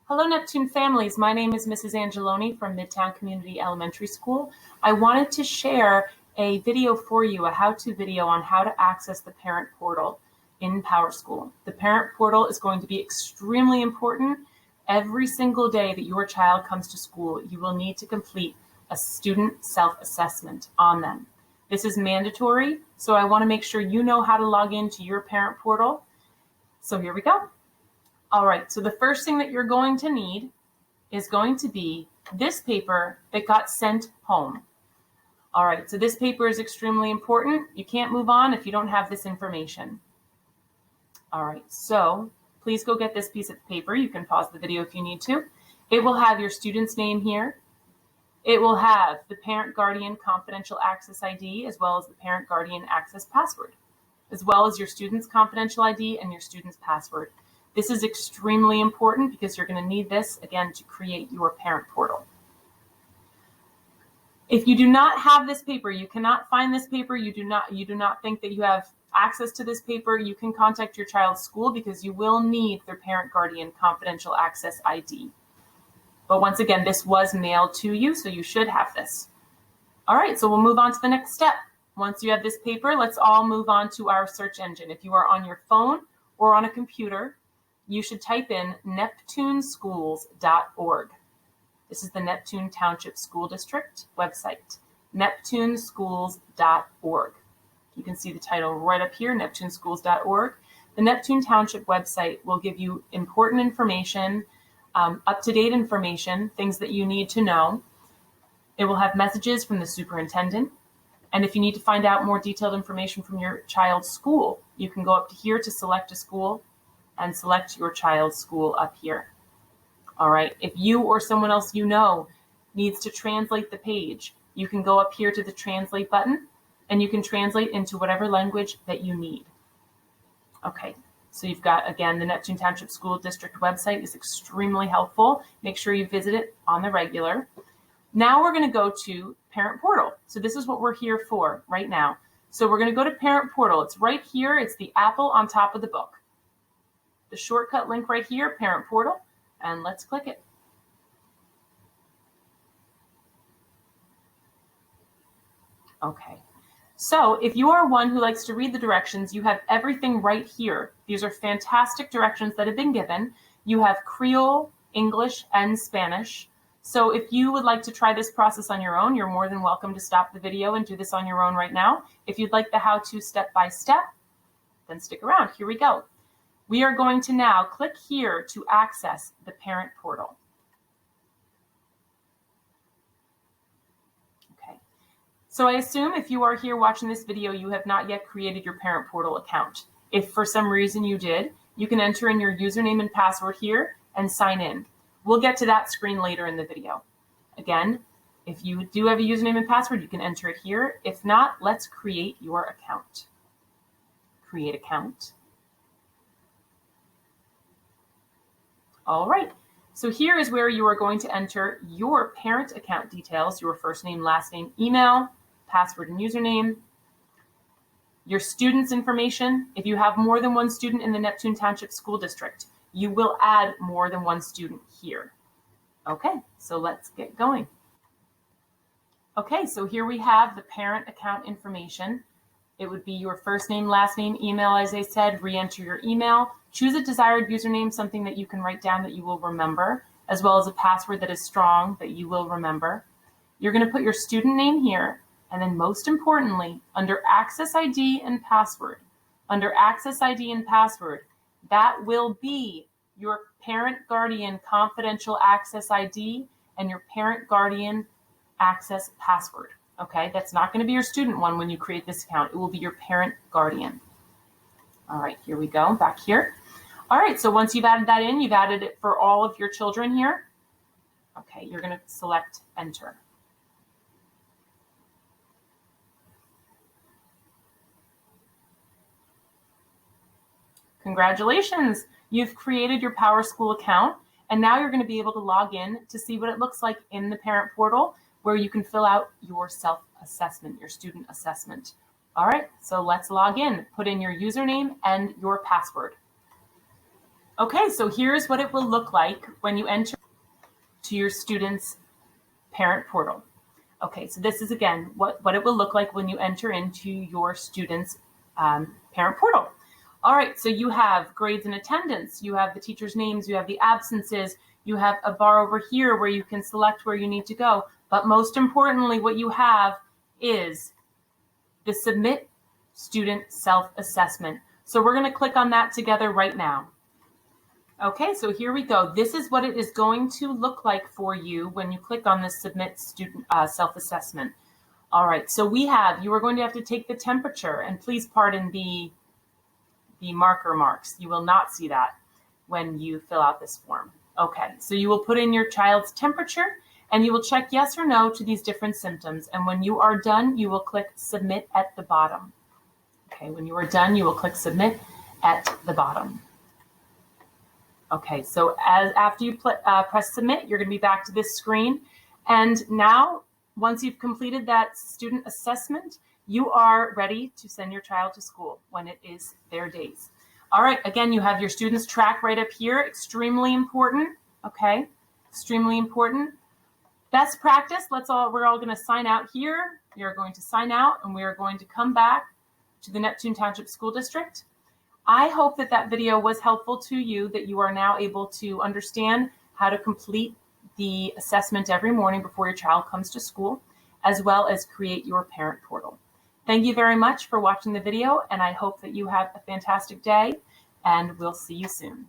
Hello, Neptune families. My name is Mrs. Angeloni from Midtown Community Elementary School. I wanted to share a video for you, a how-to video on how to access the parent portal in PowerSchool. The parent portal is going to be extremely important. Every single day that your child comes to school, you will need to complete a student self-assessment on them. This is mandatory, so I want to make sure you know how to log into your parent portal. So here we go. All right, so the first thing that you're going to need is going to be this paper that got sent home. All right, so this paper is extremely important. You can't move on if you don't have this information. All right, so please go get this piece of paper. You can pause the video if you need to. It will have your student's name here. It will have the parent guardian confidential access ID as well as the parent guardian access password, as well as your student's confidential ID and your student's password. This is extremely important because you're going to need this, again, to create your parent portal. If you do not have this paper, you cannot find this paper, you do not think that you have access to this paper, you can contact your child's school because you will need their parent guardian confidential access ID. But once again, this was mailed to you, so you should have this. All right, so we'll move on to the next step. Once you have this paper, let's all move on to our search engine. If you are on your phone or on a computer, you should type in neptuneschools.org. This is the Neptune Township School District website, neptuneschools.org. You can see the title right up here, neptuneschools.org. The Neptune Township website will give you important information, up-to-date information, things that you need to know. It will have messages from the superintendent. And if you need to find out more detailed information from your child's school, you can go up to here to select a school and select your child's school up here. All right, if you or someone else you know needs to translate the page, you can go up here to the translate button and you can translate into whatever language that you need. Okay, so you've got, again, the Neptune Township School District website is extremely helpful. Make sure you visit it on the regular. Now we're going to go to Parent Portal. So this is what we're here for right now. So we're going to go to Parent Portal. It's right here. It's the apple on top of the book. The shortcut link right here, Parent Portal, and let's click it. Okay, so if you are one who likes to read the directions, you have everything right here. These are fantastic directions that have been given. You have Creole, English, and Spanish. So if you would like to try this process on your own, you're more than welcome to stop the video and do this on your own right now. If you'd like the how-to step-by-step, then stick around. Here we go. We are going to now click here to access the parent portal. Okay, so I assume if you are here watching this video, you have not yet created your parent portal account. If for some reason you did, you can enter in your username and password here and sign in. We'll get to that screen later in the video. Again, if you do have a username and password, you can enter it here. If not, let's create your account. Create account. All right, so here is where you are going to enter your parent account details, your first name, last name, email, password and username, your student's information. If you have more than one student in the Neptune Township School District, you will add more than one student here. Okay, so let's get going. Okay, so here we have the parent account information. It would be your first name, last name, email, as I said, re-enter your email. Choose a desired username, something that you can write down that you will remember, as well as a password that is strong that you will remember. You're going to put your student name here, and then most importantly, under Access ID and Password, that will be your parent guardian confidential access ID and your parent guardian access password. Okay, that's not going to be your student one when you create this account. It will be your parent guardian. All right, here we go, back here. All right, so once you've added that in, you've added it for all of your children here. Okay, you're going to select Enter. Congratulations, you've created your PowerSchool account, and now you're going to be able to log in to see what it looks like in the parent portal, where you can fill out your self-assessment, your student assessment. All right, so let's log in. Put in your username and your password. Okay, so here's what it will look like when you enter to your student's parent portal. Okay, so this is again what it will look like when you enter into your student's parent portal. All right, so you have grades and attendance, you have the teachers' names, you have the absences, you have a bar over here where you can select where you need to go. But most importantly, what you have is the Submit Student Self-Assessment. So we're going to click on that together right now. Okay, so here we go. This is what it is going to look like for you when you click on this Submit Student Self-Assessment. All right, so you are going to have to take the temperature, and please pardon the marker marks. You will not see that when you fill out this form. Okay, so you will put in your child's temperature, and you will check yes or no to these different symptoms. And when you are done, you will click Submit at the bottom. Okay, when you are done, you will click Submit at the bottom. Okay, so after you press Submit, you're going to be back to this screen. And now, once you've completed that student assessment, you are ready to send your child to school when it is their days. All right, again, you have your students track right up here. Extremely important, okay? Extremely important. Best practice, we're all going to sign out here. You're going to sign out, and we are going to come back to the Neptune Township School District. I hope that video was helpful to you, that you are now able to understand how to complete the assessment every morning before your child comes to school, as well as create your parent portal. Thank you very much for watching the video, and I hope that you have a fantastic day, and we'll see you soon.